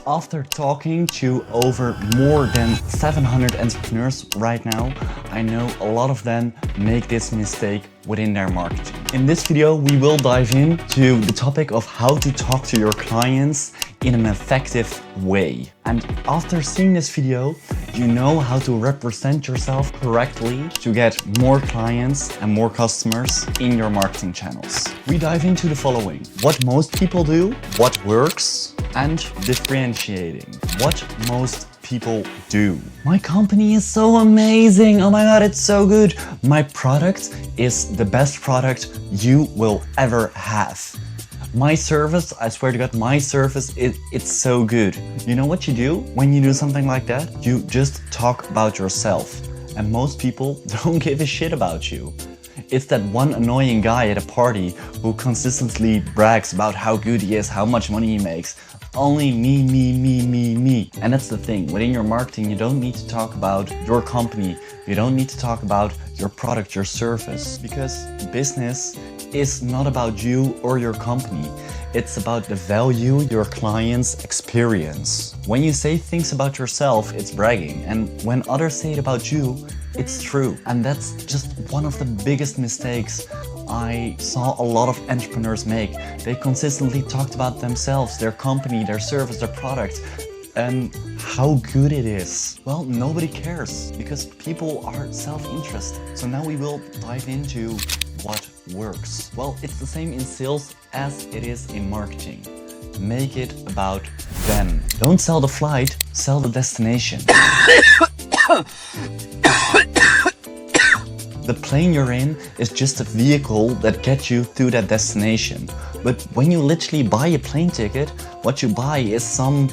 After talking to over more than 700 entrepreneurs right now, I know a lot of them make this mistake within their marketing. In this video, we will dive into the topic of how to talk to your clients in an effective way. And after seeing this video, you know how to represent yourself correctly to get more clients and more customers in your marketing channels. We dive into the following: what most people do, what works, and differentiating what most people do. My company is so amazing. Oh my God, it's so good. My product is the best product you will ever have. My service, I swear to God, my service, it's so good. You know what you do when you do something like that? You just talk about yourself. And most people don't give a shit about you. It's that one annoying guy at a party who consistently brags about how good he is, how much money he makes. Only me. And that's the thing. Within your marketing, you don't need to talk about your company. You don't need to talk about your product, your service, because business is not about you or your company. It's about the value your clients experience. When you say things about yourself, it's bragging. And when others say it about you, it's true. And that's just one of the biggest mistakes I saw a lot of entrepreneurs make. They consistently talked about themselves, their company, their service, their product, and how good it is. Well, nobody cares because people are self-interested. So now we will dive into what works. Well, it's the same in sales as it is in marketing. Make it about them. Don't sell the flight, sell the destination. The plane you're in is just a vehicle that gets you to that destination. But when you literally buy a plane ticket, what you buy is some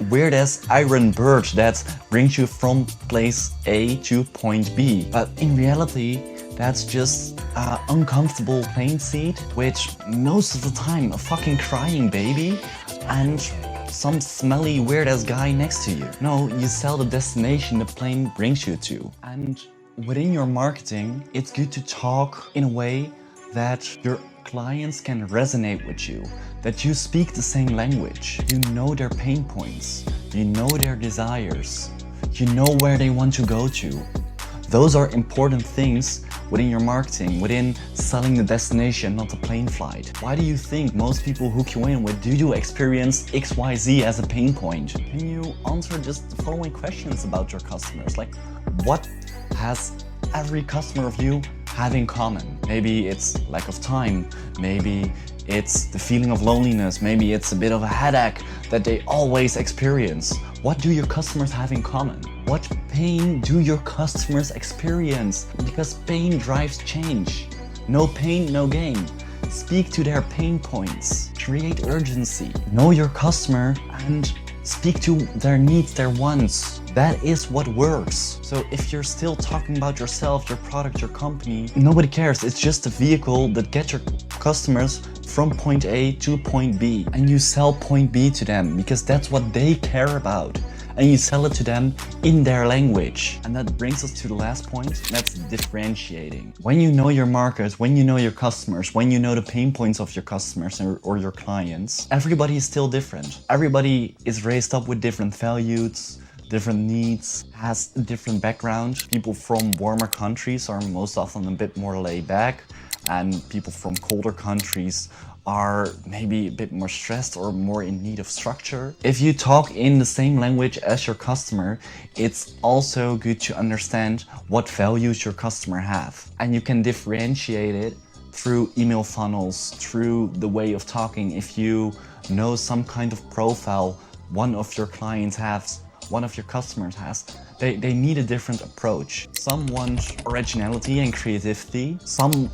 weird ass iron bird that brings you from place A to point B. But in reality, that's just an uncomfortable plane seat, which most of the time a fucking crying baby and some smelly weird ass guy next to you. No, you sell the destination the plane brings you to. And within your marketing, it's good to talk in a way that your clients can resonate with you, that you speak the same language, you know their pain points, you know their desires, you know where they want to go to. Those are important things within your marketing, within selling the destination, not the plane flight. Why do you think most people hook you in with, do you experience XYZ as a pain point? Can you answer just the following questions about your customers? Like, what has every customer of you have in common? Maybe it's lack of time, maybe it's the feeling of loneliness, maybe it's a bit of a headache that they always experience. What do your customers have in common? What pain do your customers experience? Because pain drives change. No pain, no gain. Speak to their pain points. Create urgency. Know your customer and speak to their needs, their wants. That is what works. So if you're still talking about yourself, your product, your company, nobody cares. It's just a vehicle that gets your customers from point A to point B. And you sell point B to them because that's what they care about. And you sell it to them in their language. And that brings us to the last point, that's differentiating. When you know your market, when you know your customers, when you know the pain points of your customers or your clients, everybody is still different. Everybody is raised up with different values, different needs, has a different background. People from warmer countries are most often a bit more laid back, and people from colder countries are maybe a bit more stressed or more in need of structure. If you talk in the same language as your customer, it's also good to understand what values your customer have. And you can differentiate it through email funnels, through the way of talking. If you know some kind of profile one of your clients has, one of your customers has, they need a different approach. Some want originality and creativity, some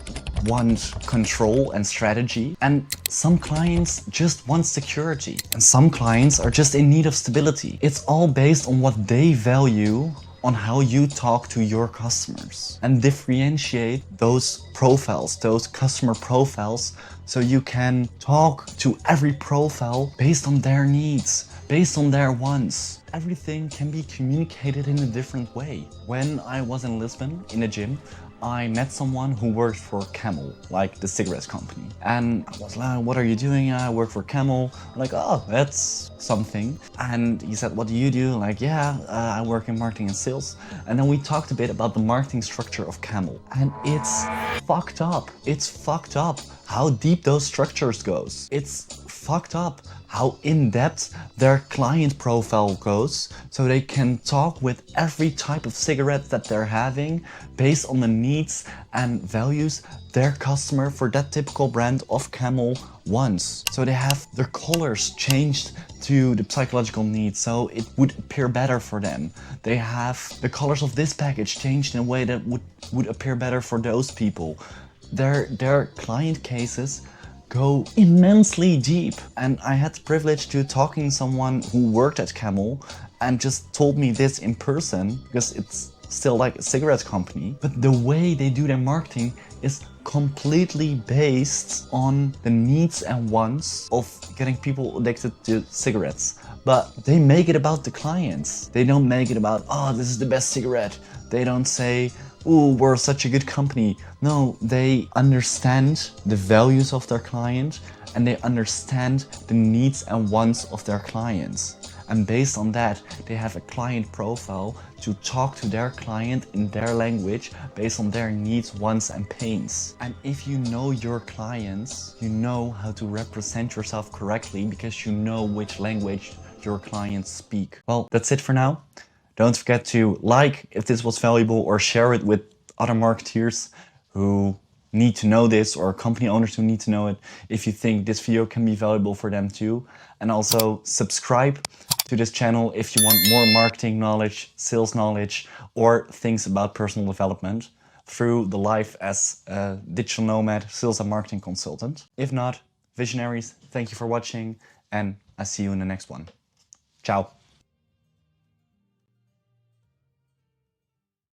want control and strategy, and some clients just want security, and some clients are just in need of stability. It's all based on what they value, on how you talk to your customers, and differentiate those profiles, those customer profiles, so you can talk to every profile based on their needs, based on their wants. Everything can be communicated in a different way. When I was in Lisbon in a gym, I met someone who worked for Camel, like the cigarette company. And I was like, what are you doing? I work for Camel. I'm like, oh, that's something. And he said, what do you do? Like, yeah, I work in marketing and sales. And then we talked a bit about the marketing structure of Camel. And it's fucked up. It's fucked up how deep those structures goes. It's fucked up how in-depth their client profile goes, so they can talk with every type of cigarette that they're having based on the needs and values their customer for that typical brand of Camel wants. So they have their colors changed to the psychological needs, so it would appear better for them. They have the colors of this package changed in a way that would appear better for those people. Their client cases go immensely deep, and I had the privilege to talking to someone who worked at Camel and just told me this in person, because it's still like a cigarette company, but the way they do their marketing is completely based on the needs and wants of getting people addicted to cigarettes. But they make it about the clients. They don't make it about, oh, this is the best cigarette. They don't say, ooh, we're such a good company. No, they understand the values of their client, and they understand the needs and wants of their clients. And based on that, they have a client profile to talk to their client in their language based on their needs, wants, and pains. And if you know your clients, you know how to represent yourself correctly because you know which language your clients speak. Well, that's it for now. Don't forget to like if this was valuable, or share it with other marketeers who need to know this, or company owners who need to know it, if you think this video can be valuable for them too. And also subscribe to this channel if you want more marketing knowledge, sales knowledge, or things about personal development through the life as a digital nomad, sales and marketing consultant. If not, visionaries, thank you for watching, and I see you in the next one. Ciao.